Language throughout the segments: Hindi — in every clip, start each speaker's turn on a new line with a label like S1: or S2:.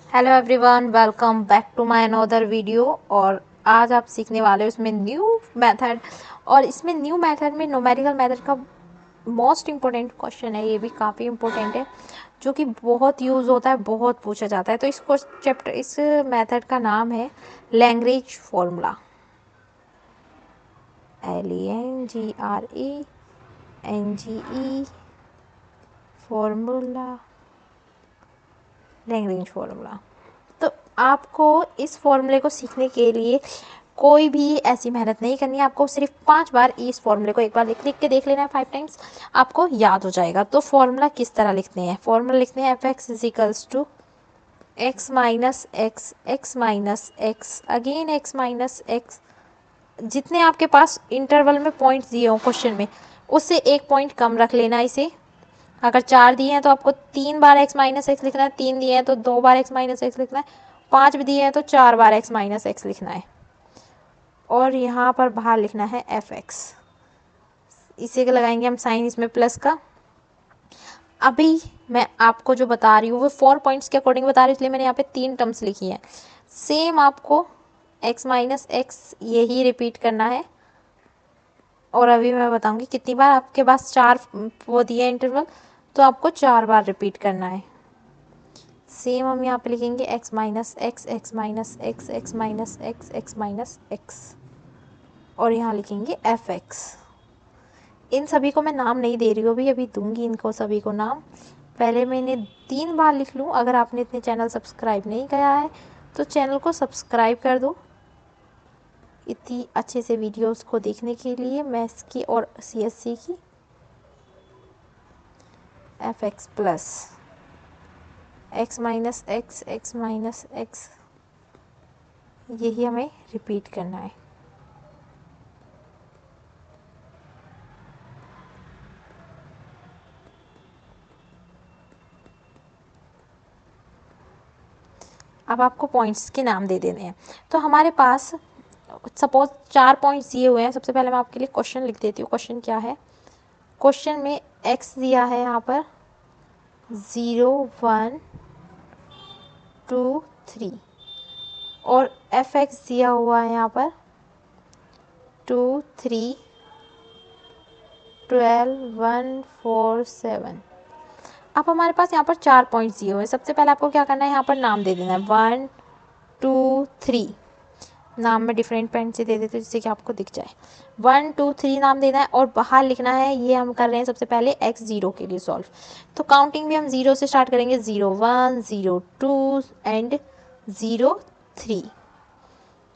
S1: Hello everyone, welcome back to my another video. और आज आप सीखने वाले हो इसमें न्यू मेथड। और इसमें न्यू मेथड में न्यूमेरिकल मेथड का मोस्ट इम्पोर्टेंट क्वेश्चन है, ये भी काफ़ी इम्पोर्टेंट है, जो कि बहुत यूज़ होता है, बहुत पूछा जाता है। तो इस मेथड का नाम है Lagrange formula. LANGRANGE formula, Lagrange formula. तो आपको इस फॉर्मूले को सीखने के लिए कोई भी ऐसी मेहनत नहीं करनी है। आपको सिर्फ 5 बार इस फॉर्मूले को एक बार लिख लिख के देख लेना है, 5 टाइम्स, आपको याद हो जाएगा। तो फॉर्मूला किस तरह लिखते हैं? फॉर्मूला लिखते हैं f(x) equals to x minus x, x minus x, again x minus x. जितने आपके पास इंटरवल में पॉइंट दिए हो क्वेश्चन में, उससे एक पॉइंट कम रख लेना इसे। अगर 4 दिए हैं तो आपको 3 बार x माइनस एक्स लिखना है, 3 दिए हैं तो 2 बार x माइनस एक्स लिखना है, 5 भी दिए हैं तो 4 बार x माइनस एक्स लिखना है। और यहाँ पर बाहर लिखना है f(x). इसे लगाएंगे हम साइन इसमें प्लस का। अभी मैं आपको जो बता रही हूँ वो 4 पॉइंट्स के अकॉर्डिंग बता रही हूँ, इसलिए मैंने यहाँ पे 3 टर्म्स लिखी हैं। सेम आपको x माइनस एक्स यही रिपीट करना है। और अभी मैं बताऊंगी कितनी बार। आपके पास 4 वो दिया इंटरवल, तो आपको 4 बार रिपीट करना है। सेम हम यहाँ पे लिखेंगे x minus x, x minus x, x minus x, x minus x, और यहाँ लिखेंगे f(x). इन सभी को मैं नाम नहीं दे रही हूँ, अभी दूंगी इनको सभी को नाम। पहले मैं इन्हें 3 बार लिख लूँ। अगर आपने इतने चैनल सब्सक्राइब नहीं किया है तो चैनल को सब्सक्राइब कर दो, इतनी अच्छे से वीडियोस को देखने के लिए, मैथ्स की और CSC की। f(x) plus x minus x, x minus x, यही हमें रिपीट करना है। अब आपको पॉइंट्स के नाम दे देने हैं। तो हमारे पास सपोज 4 पॉइंट्स दिए हुए हैं। सबसे पहले मैं आपके लिए क्वेश्चन लिख देती हूँ। क्वेश्चन क्या है? क्वेश्चन में x दिया है यहाँ पर 0, 1, 2, 3, और f(x) दिया हुआ है यहाँ पर 2, 3, 12, 1, 4, 7। अब हमारे पास यहाँ पर 4 पॉइंट्स दिए हुए हैं। सबसे पहले आपको क्या करना है, यहाँ पर नाम दे देना है 1, 2, 3। नाम में डिफरेंट पेन से दे देते हैं जिससे कि आपको दिख जाए। 1, 2, 3 नाम देना है और बाहर लिखना है। ये हम कर रहे हैं सबसे पहले x 0 के लिए सॉल्व। तो काउंटिंग भी हम 0 से स्टार्ट करेंगे। 0, 1, 0, 2 एंड 0, 3।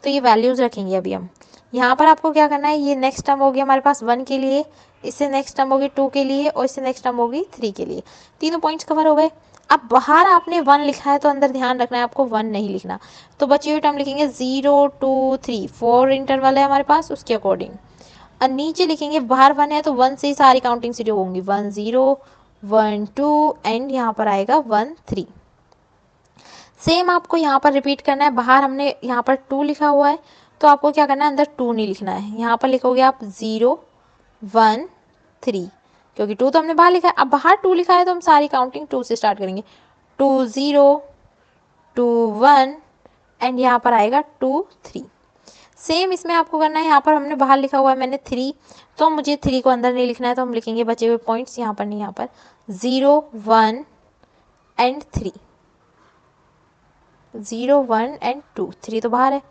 S1: तो ये वैल्यूज रखेंगे अभी हम। यहाँ पर आपको क्या करना है, ये नेक्स्ट टर्म होगी हमारे पास 1 के लिए, इससे नेक्स्ट टर्म होगी 2 के लिए, और इससे नेक्स्ट टर्म होगी 3 के लिए। तीनों पॉइंट्स कवर हो गए। अब बाहर आपने 1 लिखा है तो अंदर ध्यान रखना है आपको 1 नहीं लिखना। तो बची हुई टर्म लिखेंगे 0, 2, 3, 4 इंटरवल है हमारे पास, उसके अकॉर्डिंग। और नीचे लिखेंगे बाहर 1 है तो 1 से ही सारी काउंटिंग शुरू होंगी। 1, 0, 1, 2 एंड यहाँ पर आएगा 1, 3। सेम आपको यहाँ पर रिपीट करना है। बाहर हमने यहाँ पर 2 लिखा हुआ है तो आपको क्या करना है, अंदर 2 नहीं लिखना है। यहाँ पर लिखोगे आप 0, 1, 3, क्योंकि 2 तो हमने बाहर लिखा है। अब बाहर 2 लिखा है तो हम सारी काउंटिंग 2 से स्टार्ट करेंगे। 2, 0, 2, 1 एंड यहाँ पर आएगा 2, 3। सेम इसमें आपको करना है। यहाँ पर हमने बाहर लिखा हुआ है मैंने 3, तो मुझे 3 को अंदर नहीं लिखना है, तो हम लिखेंगे बचे हुए पॉइंट्स यहाँ पर नहीं, यहाँ पर 0, 1 एंड 3। 0, 1 एंड 2, 3 तो बाहर है।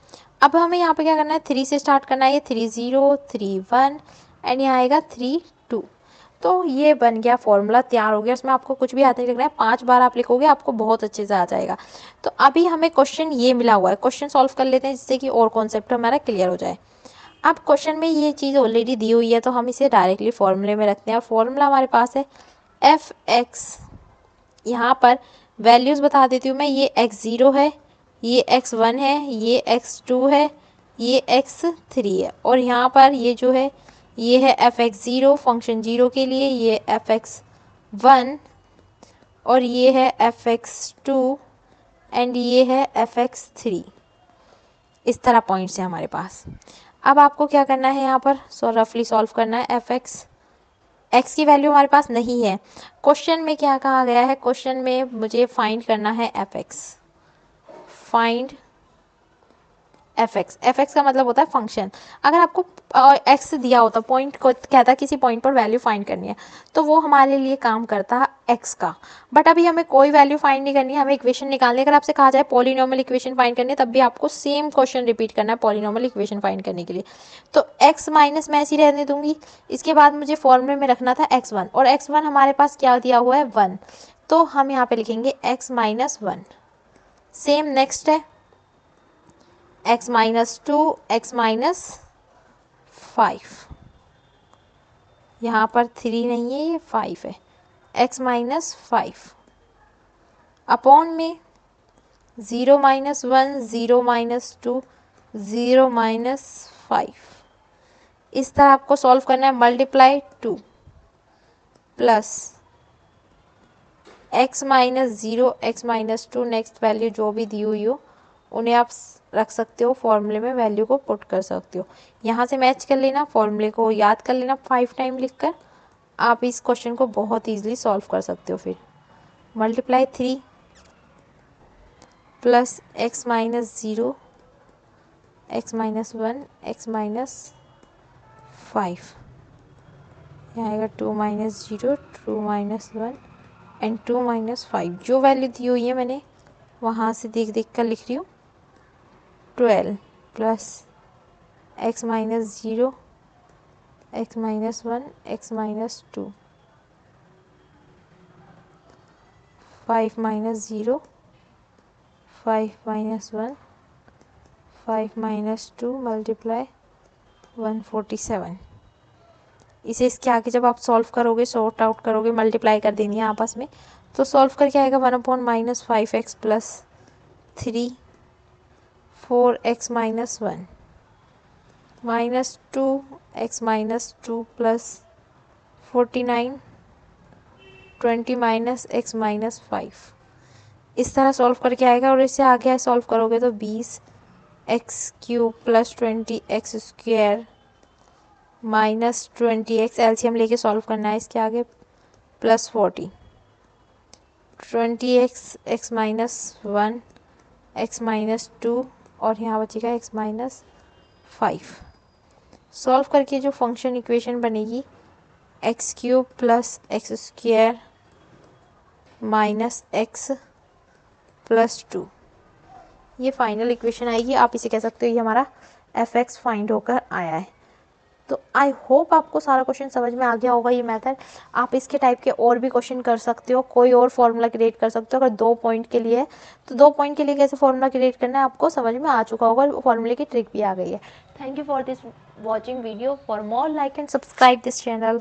S1: अब हमें यहाँ पे क्या करना है, 3 से स्टार्ट करना है। ये 3, 0, 3, 1 एंड यहाँ आएगा 3, 2। तो ये बन गया फॉर्मूला, तैयार हो गया। इसमें आपको कुछ भी हाथ नहीं रखना है, 5 बार आप लिखोगे आपको बहुत अच्छे से आ जाएगा। तो अभी हमें क्वेश्चन ये मिला हुआ है, क्वेश्चन सॉल्व कर लेते हैं जिससे कि और कॉन्सेप्ट हमारा क्लियर हो जाए। अब क्वेश्चन में ये चीज़ ऑलरेडी दी हुई है तो हम इसे डायरेक्टली फॉर्मूले में रखते हैं। और फॉर्मूला हमारे पास है f(x). यहाँ पर वैल्यूज़ बता देती हूँ मैं। ये x0 है, ये x1 है, ये x2 है, ये x3 है, और यहाँ पर ये जो है ये है f(x0) फंक्शन 0 के लिए, ये f(x1) और ये है f(x2) एंड ये है f(x3). इस तरह पॉइंट्स हैं हमारे पास। अब आपको क्या करना है, यहाँ पर रफली सॉल्व करना है। f(x) x की वैल्यू हमारे पास नहीं है। क्वेश्चन में क्या कहा गया है, क्वेश्चन में मुझे फाइंड करना है f(x). फाइंड एफ एक्स का मतलब होता है फंक्शन। अगर आपको एक्स दिया होता, पॉइंट को कहता है किसी पॉइंट पर वैल्यू फाइंड करनी है, तो वो हमारे लिए काम करता है एक्स का। बट अभी हमें कोई वैल्यू फाइंड नहीं करनी है, हमें इक्वेशन निकालनी है। अगर आपसे कहा जाए पॉलिनॉमियल इक्वेशन फाइंड करनी है, तब भी आपको सेम क्वेश्चन रिपीट करना है पॉलिनॉमियल इक्वेशन फाइंड करने के लिए। तो एक्स माइनस मैं ऐसी रहने दूंगी। इसके बाद मुझे फॉर्मूले में रखना था x1, और x1 हमारे पास क्या दिया हुआ है 1, तो हम यहाँ पे लिखेंगे x माइनस 1। सेम नेक्स्ट है x माइनस 2, x माइनस 5, यहाँ पर 3 नहीं है, ये 5 है, x माइनस 5 अपॉन में 0 माइनस 1, 0 माइनस 2, 0 माइनस 5। इस तरह आपको सॉल्व करना है। Multiply 2 plus x minus 0, x minus 2, next value जो भी दी हुई हो उन्हें आप रख सकते हो, फॉर्मूले में वैल्यू को पुट कर सकते हो। यहाँ से मैच कर लेना, फॉर्मूले को याद कर लेना 5 टाइम लिखकर। आप इस क्वेश्चन को बहुत ईजिली सॉल्व कर सकते हो। फिर multiply 3 plus x minus 0, x minus 1, x minus 5, यहाँ आएगा 2 माइनस 0, 2 माइनस 1 एंड 2 माइनस 5। जो वैल्यू दी हुई है मैंने वहाँ से देख देख कर लिख रही हूँ। 12 plus x minus 0, x minus 1, x minus 2, 5 minus 0, 5 minus 1, 5 minus 2 multiply 147। इसे इसके आगे जब आप सॉल्व करोगे, सॉर्ट आउट करोगे, मल्टीप्लाई कर देनी है आपस में, तो सॉल्व करके आएगा 1/-5x plus 3, 4x minus 1 minus 2x minus 2 plus 49, 20 minus x minus 5। इस तरह सॉल्व करके आएगा। और इससे आगे सॉल्व करोगे तो 20x³ plus 20x square minus 20x, LCM लेके सॉल्व करना है इसके आगे, plus 40, 20x, x minus 1, x minus 2 और यहाँ बचेगा x माइनस 5। सॉल्व करके जो फंक्शन इक्वेशन बनेगी x³ plus x square minus x plus 2, ये फाइनल इक्वेशन आएगी। आप इसे कह सकते हो ये हमारा f(x) फाइंड होकर आया है। तो आई होप आपको सारा क्वेश्चन समझ में आ गया होगा ये मेथड। आप इसके टाइप के और भी क्वेश्चन कर सकते हो, कोई और फॉर्मूला क्रिएट कर सकते हो। अगर 2 पॉइंट के लिए है तो 2 पॉइंट के लिए कैसे फॉर्मूला क्रिएट करना है आपको समझ में आ चुका होगा, फॉर्मूले की ट्रिक भी आ गई है। Thank you for this watching video. For more like and subscribe this channel.